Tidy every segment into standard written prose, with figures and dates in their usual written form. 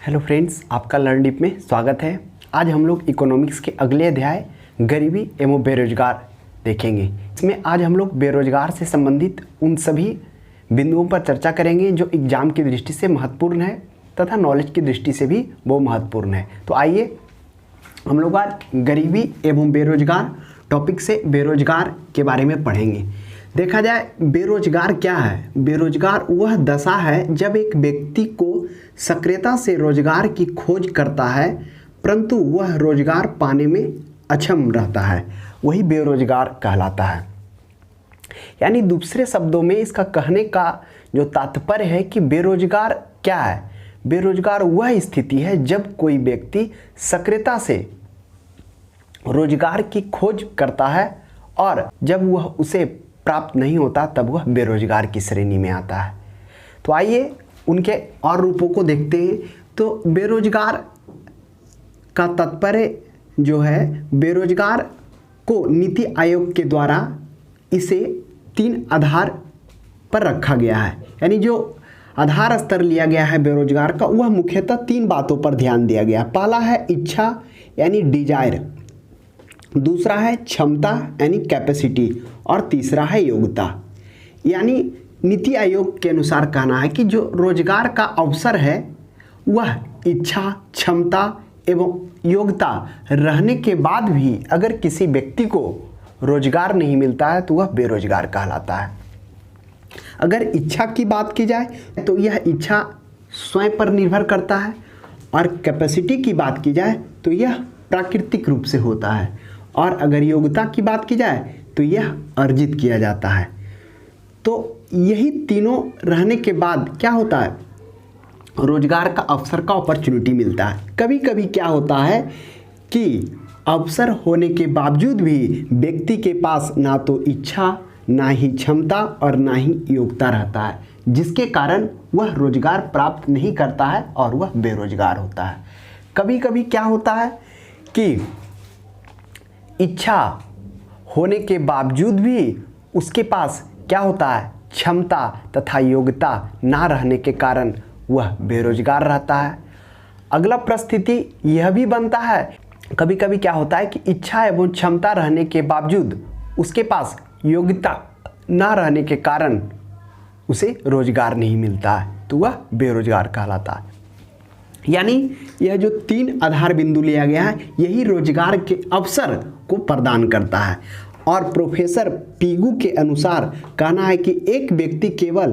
Hello friends, आपका learn dip में स्वागत है। आज हम लोग इकोनॉमिक्स के अगले अध्याय गरीबी एवं बेरोजगार देखेंगे। इसमें आज हम लोग बेरोजगार से संबंधित उन सभी बिंदुओं पर चर्चा करेंगे जो एग्जाम की दृष्टि से महत्वपूर्ण है तथा नॉलेज की दृष्टि से भी वो महत्वपूर्ण है। तो आइए हम लोग आज गरीबी एवं बेरोजगार टॉपिक से बेरोजगार के बारे में पढ़ेंगे। देखा जाए बेरोजगार क्या है। बेरोजगार वह दशा है जब एक व्यक्ति को सक्रियता से रोजगार की खोज करता है परंतु वह रोजगार पाने में अक्षम रहता है, वही बेरोजगार कहलाता है। यानी दूसरे शब्दों में इसका कहने का जो तात्पर्य है कि बेरोजगार क्या है। बेरोजगार वह स्थिति है जब कोई व्यक्ति सक्रियता से रोजगार की खोज करता है और जब वह उसे प्राप्त नहीं होता तब वह बेरोजगार की श्रेणी में आता है। तो आइए उनके और रूपों को देखते हैं। तो बेरोजगार का तात्पर्य जो है, बेरोजगार को नीति आयोग के द्वारा इसे 3 आधार पर रखा गया है। यानी जो आधार स्तर लिया गया है बेरोजगार का, वह मुख्यतः 3 बातों पर ध्यान दिया गया। पहला है इच्छा यानी डिजायर, दूसरा है क्षमता यानी कैपेसिटी और तीसरा है योग्यता। यानी नीति आयोग के अनुसार कहना है कि जो रोजगार का अवसर है वह इच्छा, क्षमता एवं योग्यता रहने के बाद भी अगर किसी व्यक्ति को रोजगार नहीं मिलता है तो वह बेरोजगार कहलाता है। अगर इच्छा की बात की जाए तो यह इच्छा स्वयं पर निर्भर करता है और कैपेसिटी की बात की जाए तो यह प्राकृतिक रूप से होता है और अगर योग्यता की बात की जाए तो यह अर्जित किया जाता है। तो यही तीनों रहने के बाद क्या होता है, रोजगार का अवसर का अपॉर्चुनिटी मिलता है। कभी कभी क्या होता है कि अवसर होने के बावजूद भी व्यक्ति के पास ना तो इच्छा, ना ही क्षमता और ना ही योग्यता रहता है, जिसके कारण वह रोजगार प्राप्त नहीं करता है और वह बेरोजगार होता है। कभी कभी क्या होता है कि इच्छा होने के बावजूद भी उसके पास क्या होता है, क्षमता तथा योग्यता ना रहने के कारण वह बेरोजगार रहता है। अगला परिस्थिति यह भी बनता है, कभी कभी क्या होता है कि इच्छा एवं क्षमता रहने के बावजूद उसके पास योग्यता ना रहने के कारण उसे रोजगार नहीं मिलता है तो वह बेरोजगार कहलाता है। यानी यह जो 3 आधार बिंदु लिया गया है यही रोजगार के अवसर को प्रदान करता है। और प्रोफेसर पीगू के अनुसार कहना है कि एक व्यक्ति केवल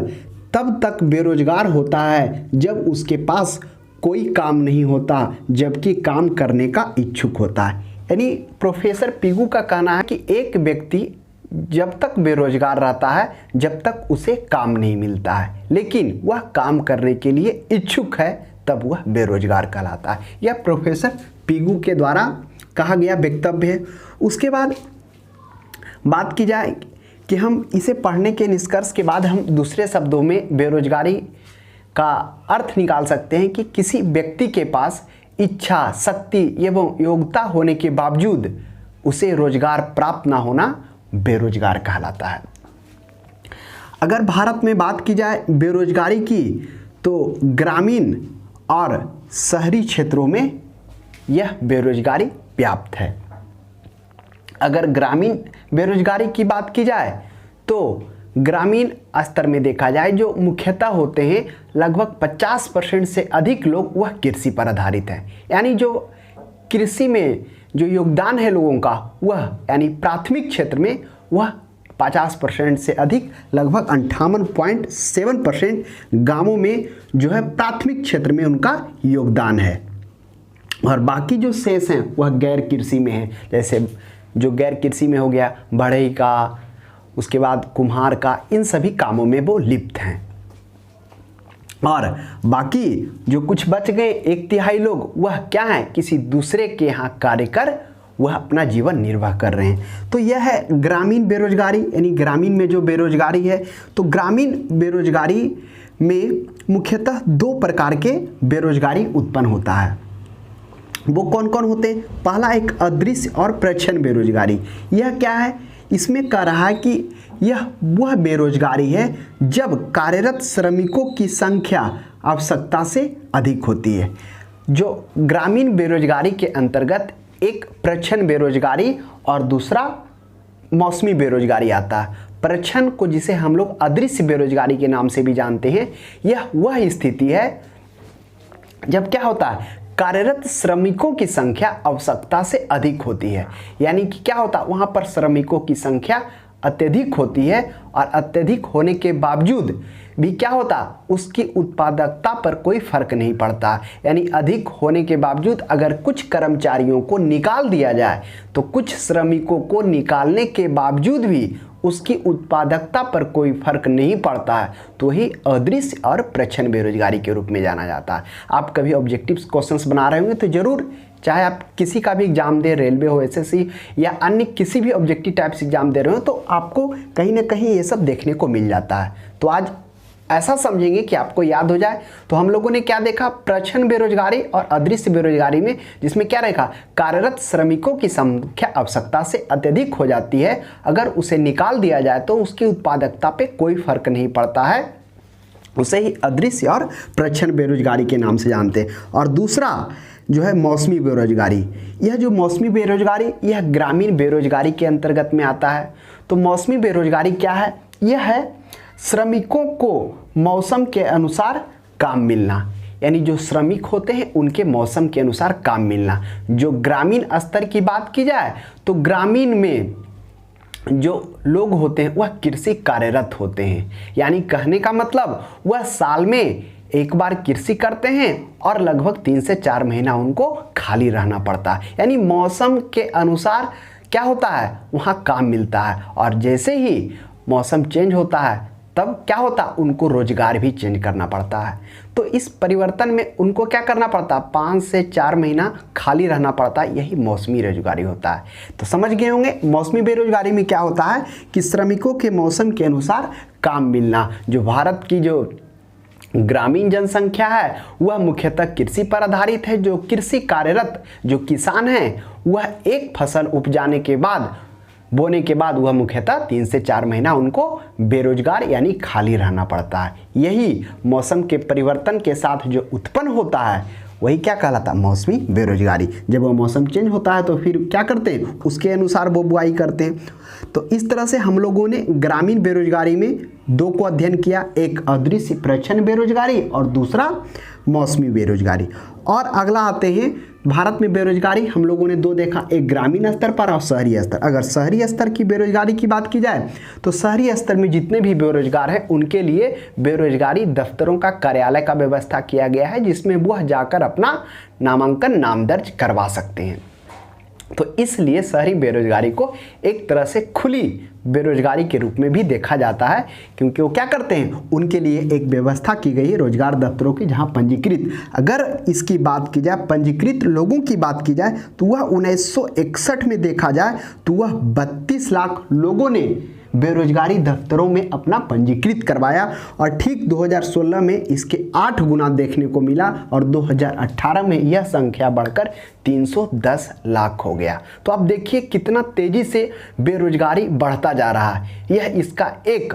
तब तक बेरोजगार होता है जब उसके पास कोई काम नहीं होता जबकि काम करने का इच्छुक होता है। यानी प्रोफेसर पीगू का कहना है कि एक व्यक्ति जब तक बेरोजगार रहता है जब तक उसे काम नहीं मिलता है, लेकिन वह काम करने के लिए इच्छुक है तब वह बेरोजगार कहलाता है। यह प्रोफेसर पीगू के द्वारा कहा गया वक्तव्य है। उसके बाद बात की जाए कि हम इसे पढ़ने के निष्कर्ष के बाद हम दूसरे शब्दों में बेरोजगारी का अर्थ निकाल सकते हैं कि किसी व्यक्ति के पास इच्छा, शक्ति एवं योग्यता होने के बावजूद उसे रोजगार प्राप्त ना होना बेरोजगार कहलाता है। अगर भारत में बात की जाए बेरोजगारी की तो ग्रामीण और शहरी क्षेत्रों में यह बेरोजगारी व्याप्त है। अगर ग्रामीण बेरोजगारी की बात की जाए तो ग्रामीण स्तर में देखा जाए जो मुख्यतः होते हैं लगभग 50% से अधिक लोग वह कृषि पर आधारित हैं। यानी जो कृषि में जो योगदान है लोगों का वह यानी प्राथमिक क्षेत्र में वह 50% से अधिक लगभग 58.7% गांवों में जो है प्राथमिक क्षेत्र में उनका योगदान है और बाकी जो शेष हैं वह गैर कृषि में है। जैसे जो गैर कृषि में हो गया बढ़ई का, उसके बाद कुम्हार का, इन सभी कामों में वो लिप्त हैं। और बाकी जो कुछ बच गए 1/3 लोग वह क्या है, किसी दूसरे के यहाँ कार्य कर वह अपना जीवन निर्वाह कर रहे हैं। तो यह है ग्रामीण बेरोजगारी। यानी ग्रामीण में जो बेरोजगारी है, तो ग्रामीण बेरोजगारी में मुख्यतः 2 प्रकार के बेरोजगारी उत्पन्न होता है। वो कौन कौन होते हैं? पहला एक अदृश्य और प्रच्छन्न बेरोजगारी। यह क्या है, इसमें कह रहा है कि यह वह बेरोजगारी है जब कार्यरत श्रमिकों की संख्या आवश्यकता से अधिक होती है। जो ग्रामीण बेरोजगारी के अंतर्गत एक प्रच्छन्न बेरोजगारी और दूसरा मौसमी बेरोजगारी आता है। प्रच्छन्न को जिसे हम लोग अदृश्य बेरोजगारी के नाम से भी जानते हैं, यह वह स्थिति है जब क्या होता है, कार्यरत श्रमिकों की संख्या आवश्यकता से अधिक होती है। यानी कि क्या होता है, वहाँ पर श्रमिकों की संख्या अत्यधिक होती है और अत्यधिक होने के बावजूद भी क्या होता, उसकी उत्पादकता पर कोई फर्क नहीं पड़ता। यानी अधिक होने के बावजूद अगर कुछ कर्मचारियों को निकाल दिया जाए तो कुछ श्रमिकों को निकालने के बावजूद भी उसकी उत्पादकता पर कोई फर्क नहीं पड़ता है, तो ही अदृश्य और प्रच्छन्न बेरोजगारी के रूप में जाना जाता है। आप कभी ऑब्जेक्टिव क्वेश्चंस बना रहे होंगे तो जरूर, चाहे आप किसी का भी एग्जाम दे, रेलवे हो, एसएससी या अन्य किसी भी ऑब्जेक्टिव टाइप्स एग्जाम दे रहे हो, तो आपको कहीं ना कहीं ये सब देखने को मिल जाता है। तो आज ऐसा समझेंगे कि आपको याद हो जाए। तो हम लोगों ने क्या देखा, प्रच्छन्न बेरोजगारी और अदृश्य बेरोजगारी में, जिसमें क्या रहेगा, कार्यरत श्रमिकों की संख्या आवश्यकता से अत्यधिक हो जाती है, अगर उसे निकाल दिया जाए तो उसकी उत्पादकता पे कोई फर्क नहीं पड़ता है, उसे ही अदृश्य और प्रच्छन्न बेरोजगारी के नाम से जानते हैं। और दूसरा जो है मौसमी बेरोजगारी, यह जो मौसमी बेरोजगारी यह ग्रामीण बेरोजगारी के अंतर्गत में आता है। तो मौसमी बेरोजगारी क्या है, यह है श्रमिकों को मौसम के अनुसार काम मिलना। यानी जो श्रमिक होते हैं उनके मौसम के अनुसार काम मिलना। जो ग्रामीण स्तर की बात की जाए तो ग्रामीण में जो लोग होते हैं वह कृषि कार्यरत होते हैं। यानी कहने का मतलब वह साल में एक बार कृषि करते हैं और लगभग 3 से 4 महीना उनको खाली रहना पड़ता है। यानी मौसम के अनुसार क्या होता है, वहाँ काम मिलता है, और जैसे ही मौसम चेंज होता है तब क्या होता, उनको रोजगार भी चेंज करना पड़ता है। तो इस परिवर्तन में उनको क्या करना पड़ता है, 5 से 4 महीना खाली रहना पड़ता है, यही मौसमी बेरोजगारी होता है। तो समझ गए होंगे, मौसमी बेरोजगारी में क्या होता है कि श्रमिकों के मौसम के अनुसार काम मिलना। जो भारत की जो ग्रामीण जनसंख्या है वह मुख्यतः कृषि पर आधारित है। जो कृषि कार्यरत जो किसान हैं वह एक फसल उपजाने के बाद, बोने के बाद वह मुख्यतः 3 से 4 महीना उनको बेरोजगार यानी खाली रहना पड़ता है। यही मौसम के परिवर्तन के साथ जो उत्पन्न होता है वही क्या कहलाता है, मौसमी बेरोजगारी। जब वो मौसम चेंज होता है तो फिर क्या करते हैं, उसके अनुसार वो बुआई करते हैं। तो इस तरह से हम लोगों ने ग्रामीण बेरोजगारी में 2 को अध्ययन किया, एक अदृश्य प्रच्छन्न बेरोजगारी और दूसरा मौसमी बेरोजगारी। और अगला आते हैं भारत में बेरोजगारी, हम लोगों ने 2 देखा, एक ग्रामीण स्तर पर और शहरी स्तर। अगर शहरी स्तर की बेरोजगारी की बात की जाए तो शहरी स्तर में जितने भी बेरोजगार हैं उनके लिए बेरोजगारी दफ्तरों का कार्यालय का व्यवस्था किया गया है, जिसमें वह जाकर अपना नामांकन नाम दर्ज करवा सकते हैं। तो इसलिए शहरी बेरोजगारी को एक तरह से खुली बेरोजगारी के रूप में भी देखा जाता है, क्योंकि वो क्या करते हैं, उनके लिए एक व्यवस्था की गई है रोजगार दफ्तरों की, जहां पंजीकृत, अगर इसकी बात की जाए पंजीकृत लोगों की बात की जाए तो वह 1961 में देखा जाए तो वह 32 लाख लोगों ने बेरोजगारी दफ्तरों में अपना पंजीकृत करवाया, और ठीक 2016 में इसके 8 गुना देखने को मिला, और 2018 में यह संख्या बढ़कर 310 लाख हो गया। तो आप देखिए कितना तेजी से बेरोजगारी बढ़ता जा रहा है। यह इसका एक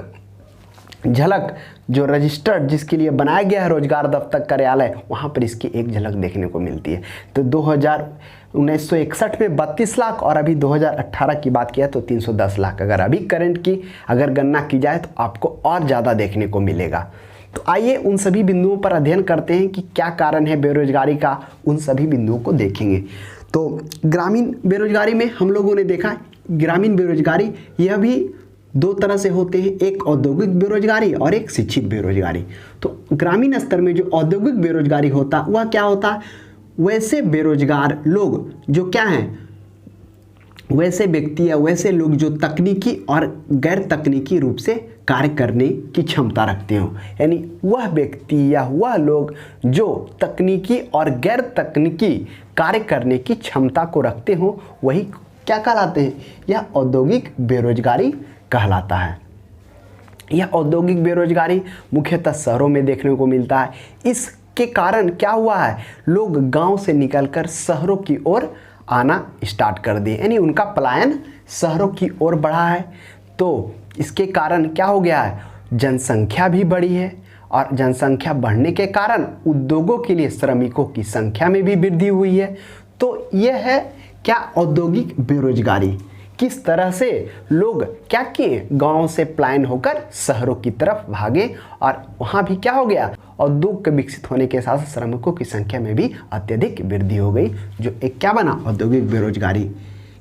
झलक, जो रजिस्टर्ड जिसके लिए बनाया गया है रोजगार दफ्तर कार्यालय, वहाँ पर इसकी एक झलक देखने को मिलती है। तो 1961 में 32 लाख और अभी 2018 की बात किया तो 310 लाख। अगर अभी करंट की अगर गणना की जाए तो आपको और ज़्यादा देखने को मिलेगा। तो आइए उन सभी बिंदुओं पर अध्ययन करते हैं कि क्या कारण है बेरोजगारी का, उन सभी बिंदुओं को देखेंगे। तो ग्रामीण बेरोजगारी में हम लोगों ने देखा, ग्रामीण बेरोजगारी यह भी 2 तरह से होते हैं, एक औद्योगिक बेरोजगारी और एक शिक्षित बेरोजगारी। तो ग्रामीण स्तर में जो औद्योगिक बेरोजगारी होता वह क्या होता, वैसे बेरोजगार लोग जो क्या हैं, वैसे व्यक्ति या वैसे लोग जो तकनीकी और गैर तकनीकी रूप से कार्य करने की क्षमता रखते हो। यानी वह व्यक्ति या वह लोग जो तकनीकी और गैर तकनीकी कार्य करने की क्षमता को रखते हो, वही क्या कहलाते हैं, यह औद्योगिक बेरोजगारी कहलाता है। यह औद्योगिक बेरोजगारी मुख्यतः शहरों में देखने को मिलता है। इसके कारण क्या हुआ है, लोग गांव से निकलकर शहरों की ओर आना स्टार्ट कर दिए, यानी उनका पलायन शहरों की ओर बढ़ा है। तो इसके कारण क्या हो गया है, जनसंख्या भी बढ़ी है और जनसंख्या बढ़ने के कारण उद्योगों के लिए श्रमिकों की संख्या में भी वृद्धि हुई है। तो यह है क्या, औद्योगिक बेरोजगारी। किस तरह से लोग क्या किए, गांव से पलायन होकर शहरों की तरफ भागे और वहां भी क्या हो गया, उद्योग के विकसित होने के साथ श्रमिकों की संख्या में भी अत्यधिक वृद्धि हो गई, जो एक क्या बना, औद्योगिक बेरोजगारी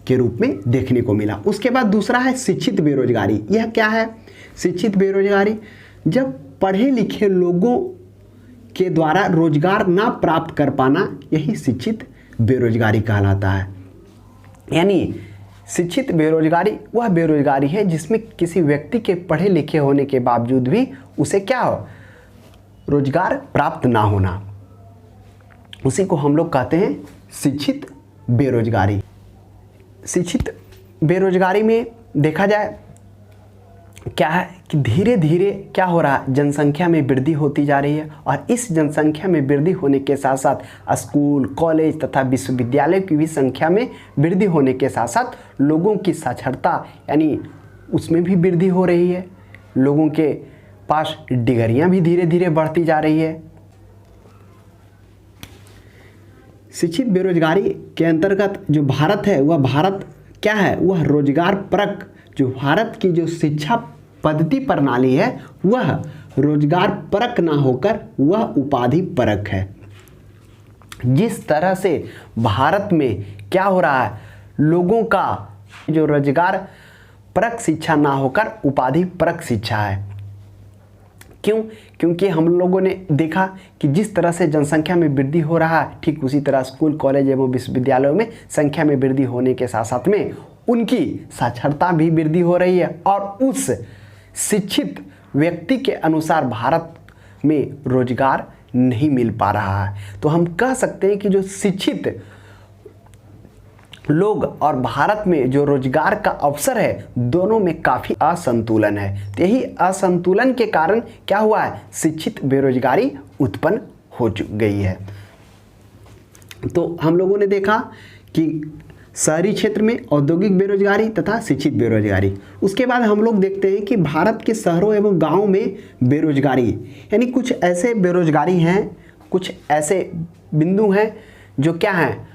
के रूप में देखने को मिला। उसके बाद दूसरा है शिक्षित बेरोजगारी। यह क्या है, शिक्षित बेरोजगारी, जब पढ़े लिखे लोगों के द्वारा रोजगार ना प्राप्त कर पाना, यही शिक्षित बेरोजगारी कहलाता है। यानी शिक्षित बेरोजगारी वह बेरोजगारी है जिसमें किसी व्यक्ति के पढ़े लिखे होने के बावजूद भी उसे क्या हो, रोजगार प्राप्त ना होना, उसी को हम लोग कहते हैं शिक्षित बेरोजगारी। शिक्षित बेरोजगारी में देखा जाए क्या है कि धीरे धीरे क्या हो रहा है, जनसंख्या में वृद्धि होती जा रही है और इस जनसंख्या में वृद्धि होने के साथ साथ स्कूल, कॉलेज तथा विश्वविद्यालय की भी संख्या में वृद्धि होने के साथ साथ लोगों की साक्षरता यानी उसमें भी वृद्धि हो रही है। लोगों के पास डिग्रियां भी धीरे धीरे बढ़ती जा रही है। शिक्षित बेरोजगारी के अंतर्गत जो भारत है वह भारत क्या है, वह रोजगार परक, जो भारत की जो शिक्षा पद्धति प्रणाली है वह रोजगार परक ना होकर वह उपाधि परक है। जिस तरह से भारत में क्या हो रहा है, लोगों का जो रोजगार परक शिक्षा ना होकर उपाधि परक शिक्षा है। क्यों? क्योंकि हम लोगों ने देखा कि जिस तरह से जनसंख्या में वृद्धि हो रहा है, ठीक उसी तरह स्कूल, कॉलेज एवं विश्वविद्यालयों में संख्या में वृद्धि होने के साथ साथ में उनकी साक्षरता भी वृद्धि हो रही है और उस शिक्षित व्यक्ति के अनुसार भारत में रोजगार नहीं मिल पा रहा है। तो हम कह सकते हैं कि जो शिक्षित लोग और भारत में जो रोजगार का अवसर है, दोनों में काफ़ी असंतुलन है। तो यही असंतुलन के कारण क्या हुआ है, शिक्षित बेरोजगारी उत्पन्न हो गई है। तो हम लोगों ने देखा कि शहरी क्षेत्र में औद्योगिक बेरोजगारी तथा शिक्षित बेरोजगारी। उसके बाद हम लोग देखते हैं कि भारत के शहरों एवं गांवों में बेरोजगारी, यानी कुछ ऐसे बेरोजगारी हैं, कुछ ऐसे बिंदु हैं जो क्या हैं,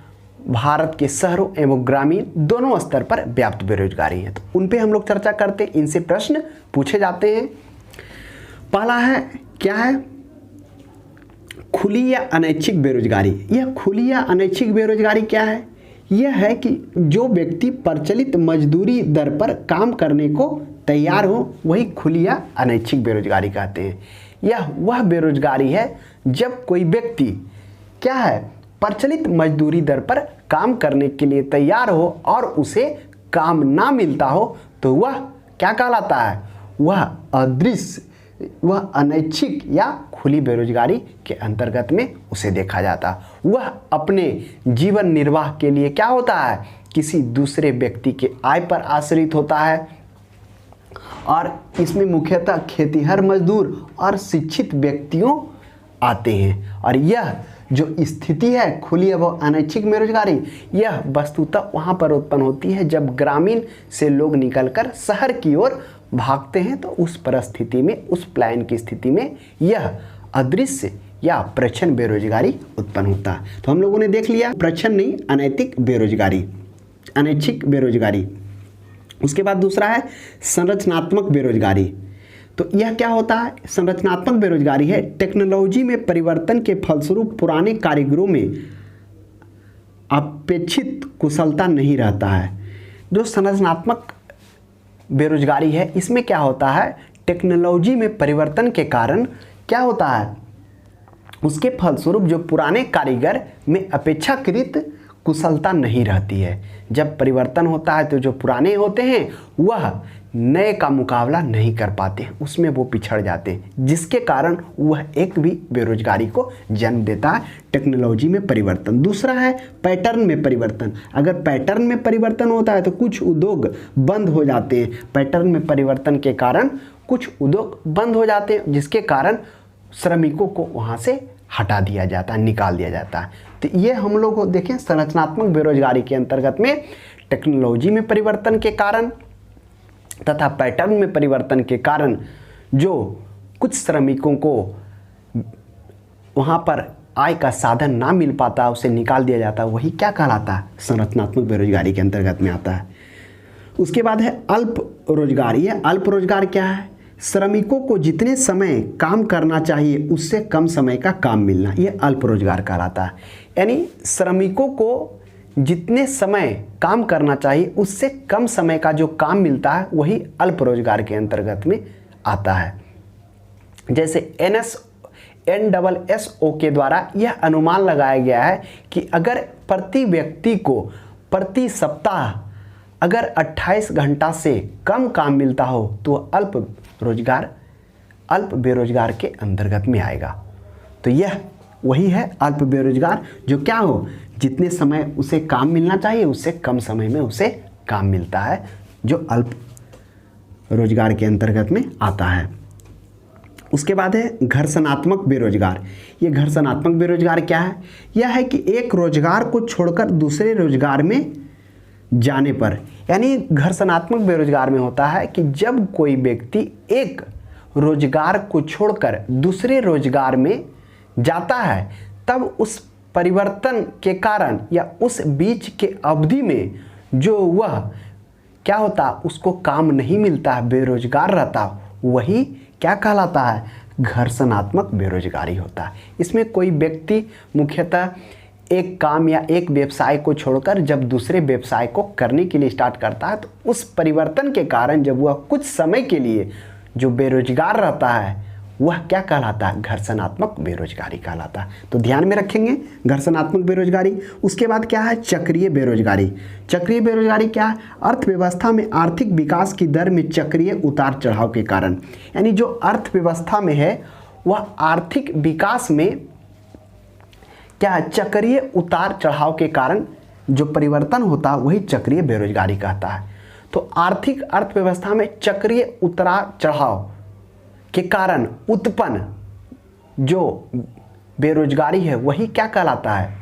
भारत के शहरों एवं ग्रामीण दोनों स्तर पर व्याप्त बेरोजगारी है। तो उन पे हम लोग चर्चा करते हैं, इनसे प्रश्न पूछे जाते हैं। पहला है क्या है, खुली या अनैच्छिक बेरोजगारी। यह खुली या अनैच्छिक बेरोजगारी क्या है, यह है कि जो व्यक्ति प्रचलित मजदूरी दर पर काम करने को तैयार हो, वही खुली या अनैच्छिक बेरोजगारी कहते हैं। यह वह बेरोजगारी है जब कोई व्यक्ति क्या है, प्रचलित मजदूरी दर पर काम करने के लिए तैयार हो और उसे काम ना मिलता हो, तो वह क्या कहलाता है, वह अदृश्य, वह अनैच्छिक या खुली बेरोजगारी के अंतर्गत में उसे देखा जाता। वह अपने जीवन निर्वाह के लिए क्या होता है, किसी दूसरे व्यक्ति के आय पर आश्रित होता है और इसमें मुख्यतः खेतीहर मजदूर और शिक्षित व्यक्तियों आते हैं। और यह जो स्थिति है खुली एवं अनैच्छिक बेरोजगारी, यह वस्तुतः वहाँ पर उत्पन्न होती है जब ग्रामीण से लोग निकलकर शहर की ओर भागते हैं। तो उस परिस्थिति में, उस पलायन की स्थिति में यह अदृश्य या प्रच्छन्न बेरोजगारी उत्पन्न होता है। तो हम लोगों ने देख लिया प्रच्छन्न नहीं, अनैतिक बेरोजगारी, अनैच्छिक बेरोजगारी। उसके बाद दूसरा है संरचनात्मक बेरोजगारी। तो यह क्या होता है, संरचनात्मक बेरोजगारी है टेक्नोलॉजी में परिवर्तन के फलस्वरूप पुराने कारीगरों में अपेक्षित कुशलता नहीं रहता है। जो संरचनात्मक बेरोजगारी है, इसमें क्या होता है, टेक्नोलॉजी में परिवर्तन के कारण क्या होता है, उसके फलस्वरूप जो पुराने कारीगर में अपेक्षाकृत कुशलता नहीं रहती है। जब परिवर्तन होता है तो जो पुराने होते हैं वह नए का मुकाबला नहीं कर पाते हैं, उसमें वो पिछड़ जाते हैं, जिसके कारण वह एक भी बेरोजगारी को जन्म देता है, टेक्नोलॉजी में परिवर्तन। दूसरा है पैटर्न में परिवर्तन। अगर पैटर्न में परिवर्तन होता है तो कुछ उद्योग बंद हो जाते हैं। पैटर्न में परिवर्तन के कारण कुछ उद्योग बंद हो जाते हैं, जिसके कारण श्रमिकों को वहाँ से हटा दिया जाता है, निकाल दिया जाता है। तो ये हम लोग देखें संरचनात्मक बेरोजगारी के अंतर्गत में टेक्नोलॉजी में परिवर्तन के कारण तथा पैटर्न में परिवर्तन के कारण जो कुछ श्रमिकों को वहाँ पर आय का साधन ना मिल पाता, उसे निकाल दिया जाता, वही क्या कहलाता है? संरचनात्मक बेरोजगारी के अंतर्गत में आता है। उसके बाद है अल्प रोजगार। यह अल्प रोजगार क्या है? श्रमिकों को जितने समय काम करना चाहिए उससे कम समय का काम मिलना, यह अल्प रोजगार कहलाता है। यानी श्रमिकों को जितने समय काम करना चाहिए उससे कम समय का जो काम मिलता है वही अल्प रोजगार के अंतर्गत में आता है। जैसे NSSO के द्वारा यह अनुमान लगाया गया है कि अगर प्रति व्यक्ति को प्रति सप्ताह अगर 28 घंटा से कम काम मिलता हो तो अल्प बेरोजगार के अंतर्गत में आएगा। तो यह वही है अल्प बेरोजगार, जो क्या हो, जितने समय उसे काम मिलना चाहिए उससे कम समय में उसे काम मिलता है, जो अल्प रोजगार के अंतर्गत में आता है। उसके बाद है घर्षणात्मक बेरोजगार। ये घर्षणात्मक बेरोजगार क्या है? यह है कि एक रोजगार को छोड़कर दूसरे रोजगार में जाने पर, यानी घर्षणात्मक बेरोजगार में होता है कि जब कोई व्यक्ति एक रोजगार को छोड़कर दूसरे रोजगार में जाता है तब उस परिवर्तन के कारण या उस बीच के अवधि में जो वह क्या होता, उसको काम नहीं मिलता, बेरोजगार रहता, वही क्या कहलाता है? घर्षणात्मक बेरोजगारी होता है। इसमें कोई व्यक्ति मुख्यतः एक काम या एक व्यवसाय को छोड़कर जब दूसरे व्यवसाय को करने के लिए स्टार्ट करता है तो उस परिवर्तन के कारण जब वह कुछ समय के लिए जो बेरोजगार रहता है वह क्या कहलाता है? घर्षणात्मक बेरोजगारी कहलाता है। तो ध्यान में रखेंगे घर्षणात्मक बेरोजगारी। उसके बाद क्या है? चक्रीय बेरोजगारी। चक्रीय बेरोजगारी क्या है? अर्थव्यवस्था में आर्थिक विकास की दर में चक्रीय उतार चढ़ाव के कारण, यानी जो अर्थव्यवस्था में है वह आर्थिक विकास में क्या है? चक्रीय उतार चढ़ाव के कारण जो परिवर्तन होता है वही चक्रीय बेरोजगारी कहता है। तो आर्थिक अर्थव्यवस्था में चक्रीय उतार चढ़ाव के कारण उत्पन्न जो बेरोजगारी है वही क्या कहलाता है?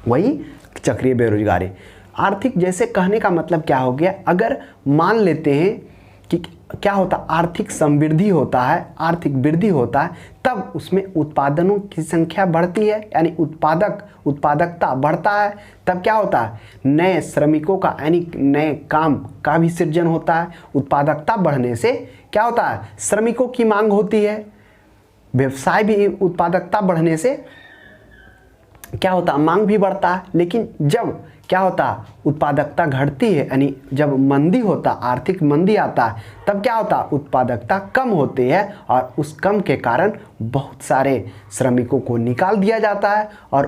वही चक्रीय बेरोजगारी। आर्थिक, जैसे कहने का मतलब क्या हो गया, अगर मान लेते हैं कि क्या होता, आर्थिक समृद्धि होता है, आर्थिक वृद्धि होता है, तब उसमें उत्पादनों की संख्या बढ़ती है, यानी उत्पादकता बढ़ता है, तब क्या होता है? नए श्रमिकों का यानी नए काम का भी सृजन होता है। उत्पादकता बढ़ने से क्या होता है? श्रमिकों की मांग होती है। व्यवसाय भी उत्पादकता बढ़ने से क्या होता है? मांग भी बढ़ता है। लेकिन जब क्या होता, उत्पादकता घटती है, यानी जब मंदी होता, आर्थिक मंदी आता है, तब क्या होता, उत्पादकता कम होती है और उस कम के कारण बहुत सारे श्रमिकों को निकाल दिया जाता है और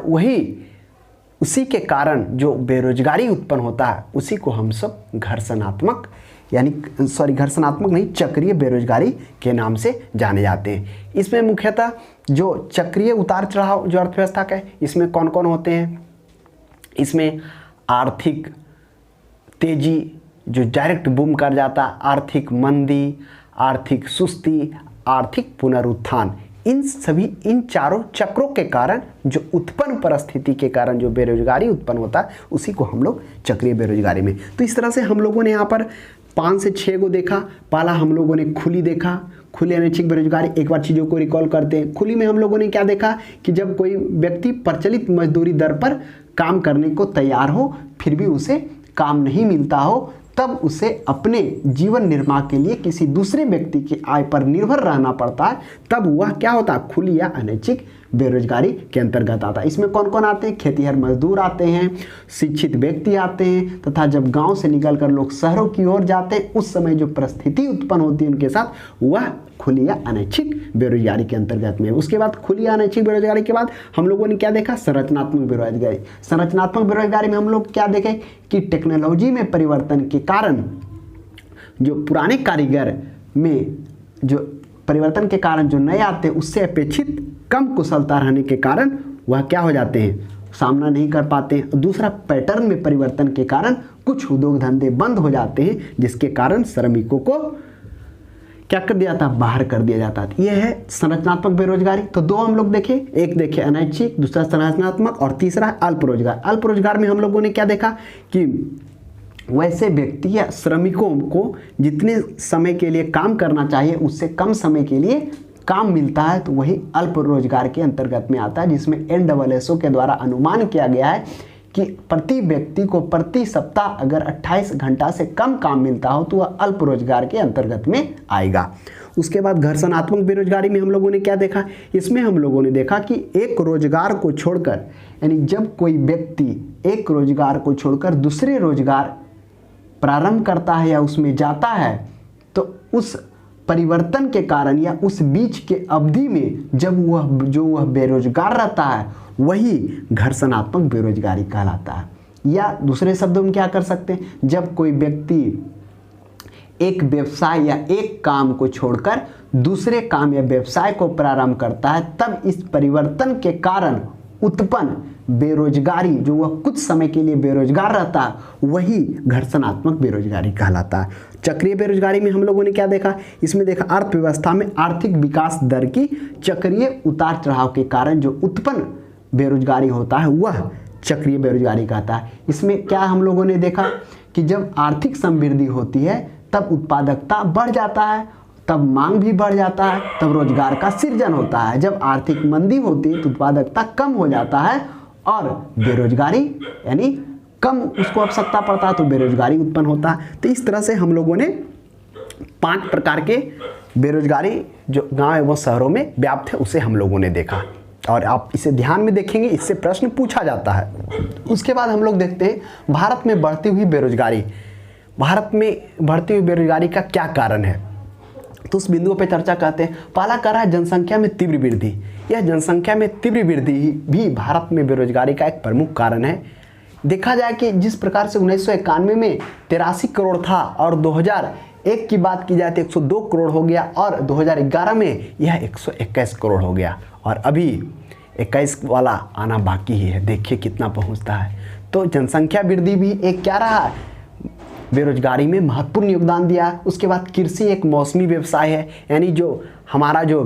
उसी के कारण जो बेरोजगारी उत्पन्न होता है उसी को हम सब घर्षणात्मक नहीं, चक्रीय बेरोजगारी के नाम से जाने जाते हैं। इसमें मुख्यतः जो चक्रीय उतार चढ़ाव जो अर्थव्यवस्था का है, इसमें कौन कौन होते हैं? इसमें आर्थिक तेजी जो डायरेक्ट बूम कर जाता, आर्थिक मंदी, आर्थिक सुस्ती, आर्थिक पुनरुत्थान, इन चारों चक्रों के कारण जो उत्पन्न परिस्थिति के कारण जो बेरोजगारी उत्पन्न होता है उसी को हम लोग चक्रीय बेरोजगारी में। तो इस तरह से हम लोगों ने यहाँ पर 5 से 6 को देखा। पहला हम लोगों ने खुली देखा, खुली अनैच्छिक बेरोजगारी। एक बार चीज़ों को रिकॉल करते हैं। खुली में हम लोगों ने क्या देखा कि जब कोई व्यक्ति प्रचलित मजदूरी दर पर काम करने को तैयार हो फिर भी उसे काम नहीं मिलता हो, तब उसे अपने जीवन निर्वाह के लिए किसी दूसरे व्यक्ति की आय पर निर्भर रहना पड़ता है, तब वह क्या होता है? खुली या अनैच्छिक बेरोजगारी के अंतर्गत आता है। इसमें कौन कौन आते हैं? खेतीहर मजदूर आते हैं, शिक्षित व्यक्ति आते हैं, तथा जब गांव से निकलकर लोग शहरों की ओर जाते हैं उस समय जो परिस्थिति उत्पन्न होती है उनके साथ, वह खुली या अनैच्छिक बेरोजगारी के अंतर्गत में। उसके बाद खुली या अनैच्छिक बेरोजगारी के बाद हम लोगों ने क्या देखा? संरचनात्मक बेरोजगारी। संरचनात्मक बेरोजगारी में हम लोग क्या देखे कि टेक्नोलॉजी में परिवर्तन के कारण जो पुराने कारीगर में जो परिवर्तन के कारण जो नए आते हैं उससे अपेक्षित कम कुशलता रहने के कारण वह क्या हो जाते हैं? सामना नहीं कर पाते हैं। दूसरा, पैटर्न में परिवर्तन के कारण कुछ उद्योग धंधे बंद हो जाते हैं जिसके कारण श्रमिकों को क्या कर दिया था? बाहर कर दिया जाता था। यह है संरचनात्मक बेरोजगारी। तो 2 हम लोग देखे, एक देखे अनैच्छिक, दूसरा संरचनात्मक और तीसरा अल्प रोजगार। अल्प रोजगार में हम लोगों ने क्या देखा कि वैसे व्यक्ति या श्रमिकों को जितने समय के लिए काम करना चाहिए उससे कम समय के लिए काम मिलता है तो वही अल्प रोजगार के अंतर्गत में आता है, जिसमें NSSO के द्वारा अनुमान किया गया है कि प्रति व्यक्ति को प्रति सप्ताह अगर 28 घंटा से कम काम मिलता हो तो वह अल्प रोजगार के अंतर्गत में आएगा। उसके बाद घर्षणात्मक बेरोजगारी में हम लोगों ने क्या देखा, इसमें हम लोगों ने देखा कि एक रोजगार को छोड़कर, यानी जब कोई व्यक्ति एक रोजगार को छोड़कर दूसरे रोजगार प्रारंभ करता है या उसमें जाता है तो उस परिवर्तन के कारण या उस बीच के अवधि में जब वह बेरोजगार रहता है वही घर्षणात्मक बेरोजगारी कहलाता है। या दूसरे शब्दों में क्या कर सकते हैं, जब कोई व्यक्ति एक व्यवसाय या एक काम को छोड़कर दूसरे काम या व्यवसाय को प्रारंभ करता है तब इस परिवर्तन के कारण उत्पन्न बेरोजगारी, जो वह कुछ समय के लिए बेरोजगार रहता है वही घर्षणात्मक बेरोजगारी कहलाता है। चक्रीय बेरोजगारी में हम लोगों ने क्या देखा, इसमें देखा अर्थव्यवस्था में आर्थिक विकास दर की चक्रीय उतार चढ़ाव के कारण जो उत्पन्न बेरोजगारी होता है वह चक्रीय बेरोजगारी कहता है। इसमें क्या हम लोगों ने देखा कि जब आर्थिक समृद्धि होती है तब उत्पादकता बढ़ जाता है, तब मांग भी बढ़ जाता है, तब रोजगार का सृजन होता है। जब आर्थिक मंदी होती है तो उत्पादकता कम हो जाता है और बेरोजगारी यानी कम उसको आवश्यकता पड़ता है तो बेरोजगारी उत्पन्न होता है। तो इस तरह से हम लोगों ने 5 प्रकार के बेरोजगारी जो गांव एवं शहरों में व्याप्त है उसे हम लोगों ने देखा और आप इसे ध्यान में देखेंगे, इससे प्रश्न पूछा जाता है। उसके बाद हम लोग देखते हैं भारत में बढ़ती हुई बेरोजगारी। भारत में बढ़ती हुई बेरोजगारी का क्या कारण है, तो उस बिंदुओं पर चर्चा करते हैं। पहला कारण है जनसंख्या में तीव्र वृद्धि। यह जनसंख्या में तीव्र वृद्धि भी भारत में बेरोजगारी का एक प्रमुख कारण है। देखा जाए कि जिस प्रकार से 1991 में 83 करोड़ था और 2001 की बात की जाए तो 102 करोड़ हो गया और 2011 में यह 121 करोड़ हो गया और अभी 21 वाला आना बाकी ही है। देखिए कितना पहुंचता है। तो जनसंख्या वृद्धि भी एक क्या रहा, बेरोजगारी में महत्वपूर्ण योगदान दिया। उसके बाद कृषि एक मौसमी व्यवसाय है, यानी जो हमारा जो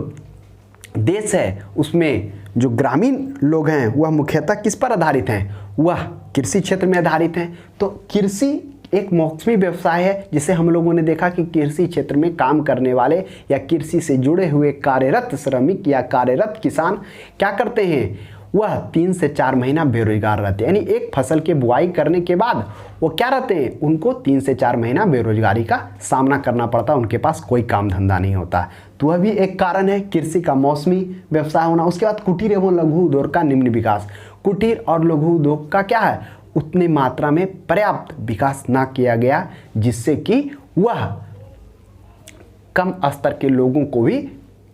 देश है उसमें जो ग्रामीण लोग हैं वह मुख्यतः किस पर आधारित हैं, वह कृषि क्षेत्र में आधारित हैं। तो कृषि एक मौसमी व्यवसाय है जिसे हम लोगों ने देखा कि कृषि क्षेत्र में काम करने वाले या कृषि से जुड़े हुए कार्यरत श्रमिक या कार्यरत किसान क्या करते हैं, वह 3 से 4 महीना बेरोजगार रहते हैं। यानी एक फसल के बुआई करने के बाद वो क्या रहते हैं, उनको 3 से 4 महीना बेरोजगारी का सामना करना पड़ता है, उनके पास कोई काम धंधा नहीं होता। तो वह भी एक कारण है कृषि का मौसमी व्यवसाय होना। उसके बाद कुटीर एवं लघु उद्योग का निम्न विकास। कुटीर और लघु उद्योग का क्या है, उतनी मात्रा में पर्याप्त विकास ना किया गया जिससे कि वह कम स्तर के लोगों को भी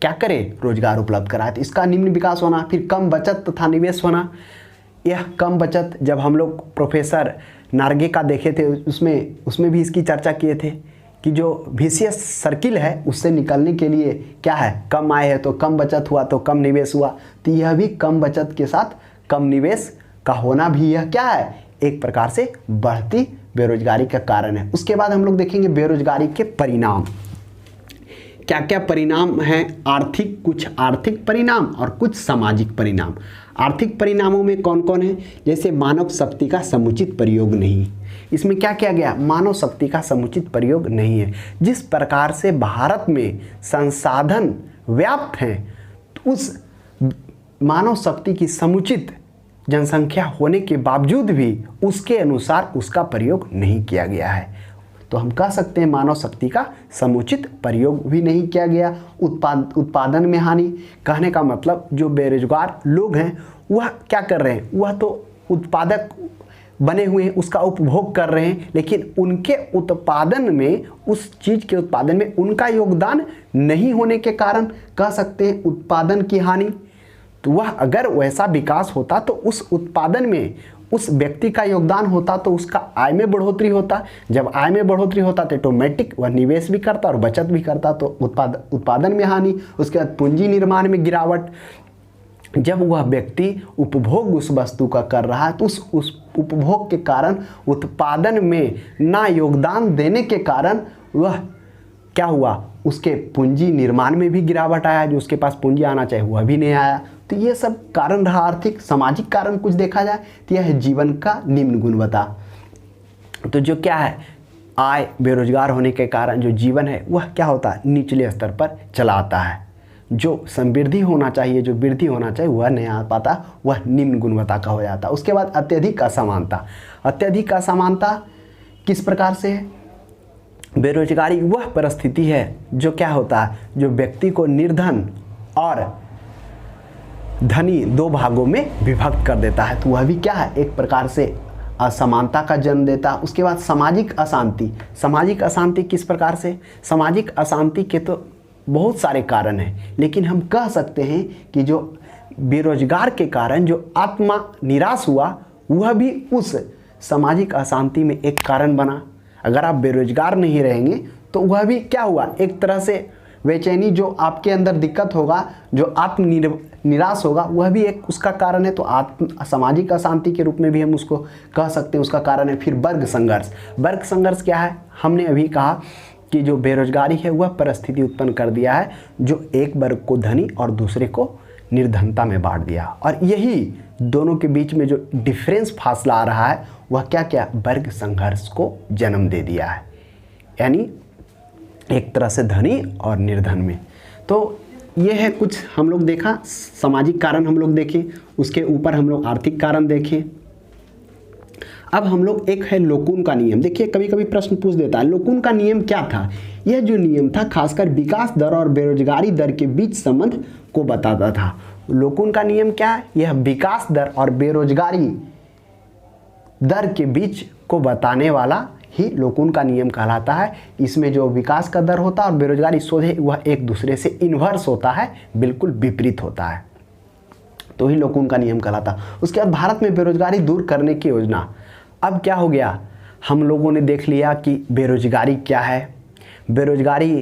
क्या करे, रोजगार उपलब्ध कराए। तो इसका निम्न विकास होना। फिर कम बचत तथा निवेश होना। यह कम बचत जब हम लोग प्रोफेसर नार्गे का देखे थे उसमें भी इसकी चर्चा किए थे कि जो विशियस सर्किल है उससे निकलने के लिए क्या है, कम आय है तो कम बचत हुआ तो कम निवेश हुआ। तो यह भी कम बचत के साथ कम निवेश का होना भी यह क्या है, एक प्रकार से बढ़ती बेरोजगारी का कारण है। उसके बाद हम लोग देखेंगे बेरोजगारी के परिणाम। क्या क्या परिणाम हैं, कुछ आर्थिक परिणाम और कुछ सामाजिक परिणाम। आर्थिक परिणामों में कौन कौन है, जैसे मानव शक्ति का समुचित प्रयोग नहीं। इसमें क्या किया गया, मानव शक्ति का समुचित प्रयोग नहीं है। जिस प्रकार से भारत में संसाधन व्याप्त हैं तो उस मानव शक्ति की समुचित जनसंख्या होने के बावजूद भी उसके अनुसार उसका प्रयोग नहीं किया गया है। तो हम कह सकते हैं मानव शक्ति का समुचित प्रयोग भी नहीं किया गया। उत्पादन में हानि, कहने का मतलब जो बेरोजगार लोग हैं वह क्या कर रहे हैं, वह तो उत्पादक बने हुए हैं, उसका उपभोग कर रहे हैं, लेकिन उनके उत्पादन में, उस चीज़ के उत्पादन में उनका योगदान नहीं होने के कारण कह सकते हैं उत्पादन की हानि। तो वह अगर वैसा विकास होता तो उस उत्पादन में उस व्यक्ति का योगदान होता तो उसका आय में बढ़ोतरी होता। जब आय में बढ़ोतरी होता तो ऑटोमेटिक वह निवेश भी करता और बचत भी करता, तो उत्पादन में हानि। उसके बाद पूंजी निर्माण में गिरावट। जब वह व्यक्ति उपभोग उस वस्तु का कर रहा है तो उस उपभोग के कारण उत्पादन में ना योगदान देने के कारण वह क्या हुआ, उसके पूंजी निर्माण में भी गिरावट आया। जो उसके पास पूंजी आना चाहिए वह भी नहीं आया। तो ये सब कारण रहा आर्थिक। सामाजिक कारण कुछ देखा जाए तो यह है जीवन का निम्न गुणवत्ता। तो जो क्या है, आय बेरोजगार होने के कारण जो जीवन है वह क्या होता है, निचले स्तर पर चला आता है। जो समृद्धि होना चाहिए, जो वृद्धि होना चाहिए, वह नहीं आ पाता, वह निम्न गुणवत्ता का हो जाता। उसके बाद अत्यधिक असमानता। अत्यधिक असमानता किस प्रकार से है? बेरोजगारी वह परिस्थिति है जो क्या होता है, जो व्यक्ति को निर्धन और धनी दो भागों में विभक्त कर देता है। तो वह भी क्या है, एक प्रकार से असमानता का जन्म देता। उसके बाद सामाजिक अशांति। सामाजिक अशांति किस प्रकार से? सामाजिक अशांति के तो बहुत सारे कारण हैं, लेकिन हम कह सकते हैं कि जो बेरोजगार के कारण जो आत्मा निराश हुआ, वह भी उस सामाजिक अशांति में एक कारण बना। अगर आप बेरोजगार नहीं रहेंगे तो वह भी क्या हुआ, एक तरह से बेचैनी, जो आपके अंदर दिक्कत होगा, जो आत्म निराश होगा, वह भी एक उसका कारण है। तो सामाजिक अशांति के रूप में भी हम उसको कह सकते हैं, उसका कारण है। फिर वर्ग संघर्ष। वर्ग संघर्ष क्या है? हमने अभी कहा कि जो बेरोजगारी है वह परिस्थिति उत्पन्न कर दिया है जो एक वर्ग को धनी और दूसरे को निर्धनता में बांट दिया, और यही दोनों के बीच में जो डिफरेंस फासला आ रहा है वह क्या क्या, वर्ग संघर्ष को जन्म दे दिया है, यानी एक तरह से धनी और निर्धन में। तो ये है कुछ हम लोग देखा, सामाजिक कारण हम लोग देखें, उसके ऊपर हम लोग आर्थिक कारण देखें। अब हम लोग एक है लोकुन का नियम। देखिए कभी कभी प्रश्न पूछ देता है, लोकुन का नियम क्या था? यह जो नियम था खासकर विकास दर और बेरोजगारी दर के बीच संबंध को बताता था। लोकुन का नियम क्या है? यह विकास दर और बेरोजगारी दर के बीच को बताने वाला ही लोकुन का नियम कहलाता है। इसमें जो विकास का दर होता है और बेरोजगारी सोधे वह एक दूसरे से इन्वर्स होता है, बिल्कुल विपरीत होता है, तो ही लोकुन का नियम कहलाता। उसके बाद भारत में बेरोजगारी दूर करने की योजना। अब क्या हो गया, हम लोगों ने देख लिया कि बेरोजगारी क्या है, बेरोजगारी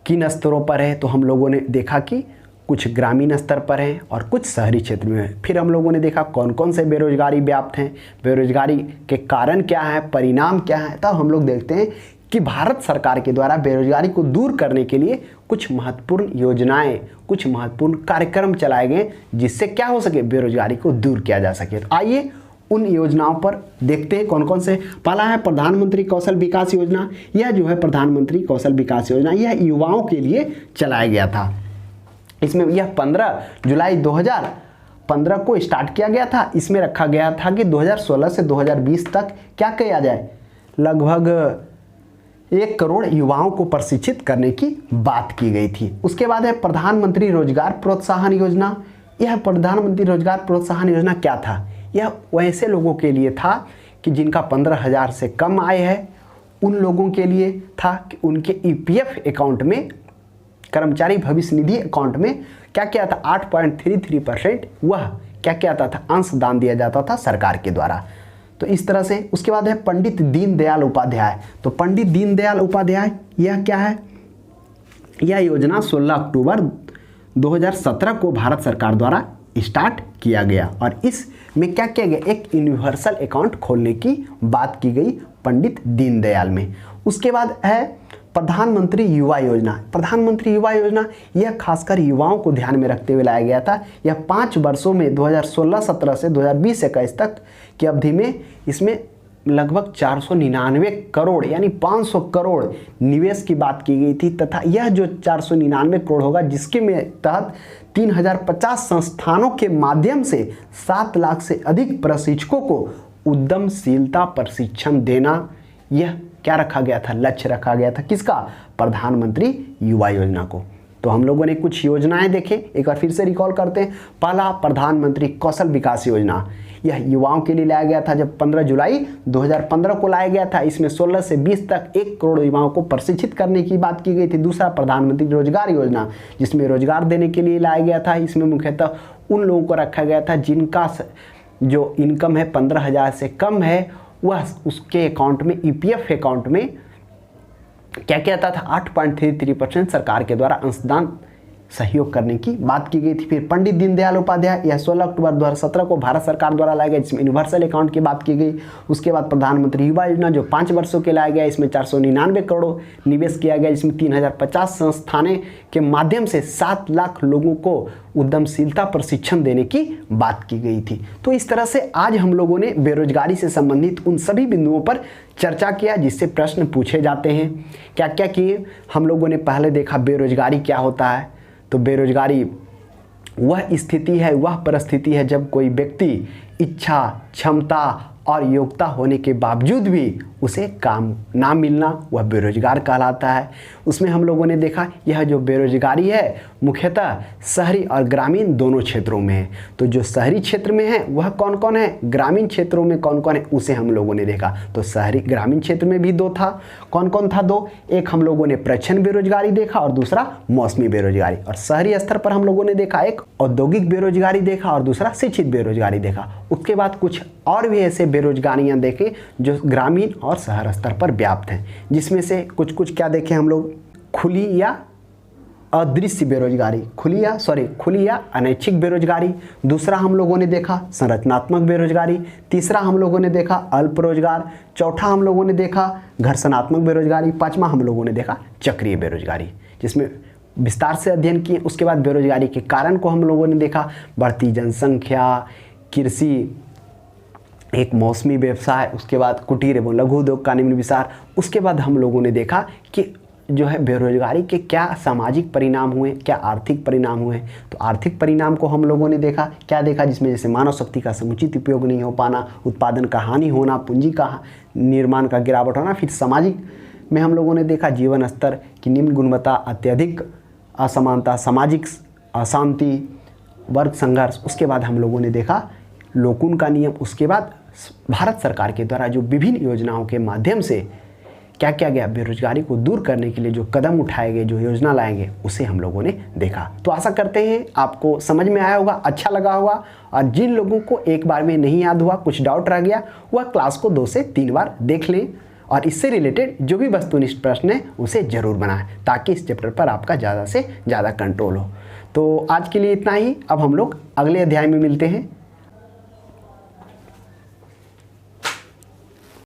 किन स्तरों पर है। तो हम लोगों ने देखा कि कुछ ग्रामीण स्तर पर हैं और कुछ शहरी क्षेत्र में हैं। फिर हम लोगों ने देखा कौन कौन से बेरोजगारी व्याप्त हैं, बेरोजगारी के कारण क्या है, परिणाम क्या है। तब हम लोग देखते हैं कि भारत सरकार के द्वारा बेरोजगारी को दूर करने के लिए कुछ महत्वपूर्ण योजनाएं, कुछ महत्वपूर्ण कार्यक्रम चलाए गए जिससे क्या हो सके, बेरोजगारी को दूर किया जा सके। तो आइए उन योजनाओं पर देखते हैं कौन कौन से। पहला है प्रधानमंत्री कौशल विकास योजना। यह जो है प्रधानमंत्री कौशल विकास योजना, यह युवाओं के लिए चलाया गया था। इसमें यह 15 जुलाई 2015 को स्टार्ट किया गया था। इसमें रखा गया था कि 2016 से 2020 तक क्या किया जाए, लगभग 1 करोड़ युवाओं को प्रशिक्षित करने की बात की गई थी। उसके बाद है प्रधानमंत्री रोजगार प्रोत्साहन योजना। यह प्रधानमंत्री रोजगार प्रोत्साहन योजना क्या था? यह वैसे लोगों के लिए था कि जिनका 15,000 से कम आय है, उन लोगों के लिए था कि उनके ईपीएफ अकाउंट में, कर्मचारी भविष्य निधि अकाउंट में क्या किया था, 8.33% वह क्या किया था, अंशदान दिया जाता था सरकार के द्वारा। तो इस तरह से। उसके बाद है पंडित दीनदयाल उपाध्याय। तो पंडित दीनदयाल उपाध्याय यह क्या है, यह योजना 16 अक्टूबर 2017 को भारत सरकार द्वारा स्टार्ट किया गया, और इसमें क्या किया गया, एक यूनिवर्सल अकाउंट खोलने की बात की गई पंडित दीनदयाल में। उसके बाद है प्रधानमंत्री युवा योजना। प्रधानमंत्री युवा योजना यह खासकर युवाओं को ध्यान में रखते हुए लाया गया था। यह 5 वर्षों में 2016-17 से 2020-21 तक की अवधि में इसमें लगभग 499 करोड़ यानी 500 करोड़ निवेश की बात की गई थी, तथा यह जो 499 करोड़ होगा जिसके में तहत 3050 संस्थानों के माध्यम से 7 लाख से अधिक प्रशिक्षकों को उद्यमशीलता प्रशिक्षण देना, यह क्या रखा गया था, लक्ष्य रखा गया था। किसका? प्रधानमंत्री युवा योजना को। तो हम लोगों ने कुछ योजनाएं देखें, एक बार फिर से रिकॉल करते हैं। पहला प्रधानमंत्री कौशल विकास योजना, यह युवाओं के लिए लाया गया था, जब 15 जुलाई 2015 को लाया गया था। इसमें 16 से 20 तक 1 करोड़ युवाओं को प्रशिक्षित करने की बात की गई थी। दूसरा प्रधानमंत्री रोजगार योजना, जिसमें रोजगार देने के लिए लाया गया था। इसमें मुख्यतः उन लोगों को रखा गया था जिनका जो इनकम है 15,000 से कम है, वह उसके अकाउंट में, ईपीएफ अकाउंट में क्या किया था 8.33% सरकार के द्वारा अंशदान सहयोग करने की बात की गई थी। फिर पंडित दीनदयाल उपाध्याय, यह 16 अक्टूबर 2017 को भारत सरकार द्वारा लाया गया, जिसमें यूनिवर्सल अकाउंट की बात की गई। उसके बाद प्रधानमंत्री युवा योजना जो 5 वर्षों के लाया गया, इसमें 499 करोड़ निवेश किया गया, जिसमें 3050 संस्थानें के माध्यम से 7 लाख लोगों को उद्यमशीलता प्रशिक्षण देने की बात की गई थी। तो इस तरह से आज हम लोगों ने बेरोजगारी से संबंधित उन सभी बिंदुओं पर चर्चा किया जिससे प्रश्न पूछे जाते हैं। क्या क्या किए हम लोगों ने, पहले देखा बेरोजगारी क्या होता है, तो बेरोजगारी वह स्थिति है, वह परिस्थिति है जब कोई व्यक्ति इच्छा, क्षमता और योग्यता होने के बावजूद भी उसे काम ना मिलना वह बेरोजगार कहलाता है। उसमें हम लोगों ने देखा यह जो बेरोजगारी है मुख्यतः शहरी और ग्रामीण दोनों क्षेत्रों में है। तो जो शहरी क्षेत्र में है वह कौन कौन है, ग्रामीण क्षेत्रों में कौन कौन है, उसे हम लोगों ने देखा। तो शहरी ग्रामीण क्षेत्र में भी दो था, कौन कौन था दो, एक हम लोगों ने प्रच्छन्न बेरोजगारी देखा और दूसरा मौसमी बेरोजगारी। और शहरी स्तर पर हम लोगों ने देखा एक औद्योगिक बेरोजगारी देखा और दूसरा शिक्षित बेरोजगारी देखा। उसके बाद कुछ और भी ऐसे बेरोजगारियां देखे जो ग्रामीण और शहर स्तर पर व्याप्त हैं, जिसमें से कुछ क्या देखे हम लोग, खुली या अदृश्य बेरोजगारी, खुली या अनैच्छिक बेरोजगारी। दूसरा हम लोगों ने देखा संरचनात्मक बेरोजगारी। तीसरा हम लोगों ने देखा अल्प रोजगार। चौथा हम लोगों ने देखा घर्षणात्मक बेरोजगारी। पांचवा हम लोगों ने देखा चक्रीय बेरोजगारी, जिसमें विस्तार से अध्ययन किए। उसके बाद बेरोजगारी के कारण को हम लोगों ने देखा, बढ़ती जनसंख्या, कृषि, एक मौसमी व्यवसाय, उसके बाद कुटीर एवं लघु उद्योग का निम्न विस्तार। उसके बाद हम लोगों ने देखा कि जो है बेरोजगारी के क्या सामाजिक परिणाम हुए, क्या आर्थिक परिणाम हुए। तो आर्थिक परिणाम को हम लोगों ने देखा, क्या देखा, जिसमें जैसे मानव शक्ति का समुचित उपयोग नहीं हो पाना, उत्पादन का हानि होना, पूंजी का निर्माण का गिरावट होना। फिर सामाजिक में हम लोगों ने देखा जीवन स्तर की निम्न गुणवत्ता, अत्यधिक असमानता, सामाजिक अशांति, वर्ग संघर्ष। उसके बाद हम लोगों ने देखा लोकून का नियम। उसके बाद भारत सरकार के द्वारा जो विभिन्न योजनाओं के माध्यम से क्या किया गया, बेरोजगारी को दूर करने के लिए जो कदम उठाए गए, जो योजना लाएंगे, उसे हम लोगों ने देखा। तो आशा करते हैं आपको समझ में आया होगा, अच्छा लगा होगा। और जिन लोगों को एक बार में नहीं याद हुआ, कुछ डाउट रह गया, वह क्लास को 2 से 3 बार देख लें और इससे रिलेटेड जो भी वस्तुनिष्ठ प्रश्न है उसे जरूर बनाएं, ताकि इस चैप्टर पर आपका ज़्यादा से ज़्यादा कंट्रोल हो। तो आज के लिए इतना ही। अब हम लोग अगले अध्याय में मिलते हैं।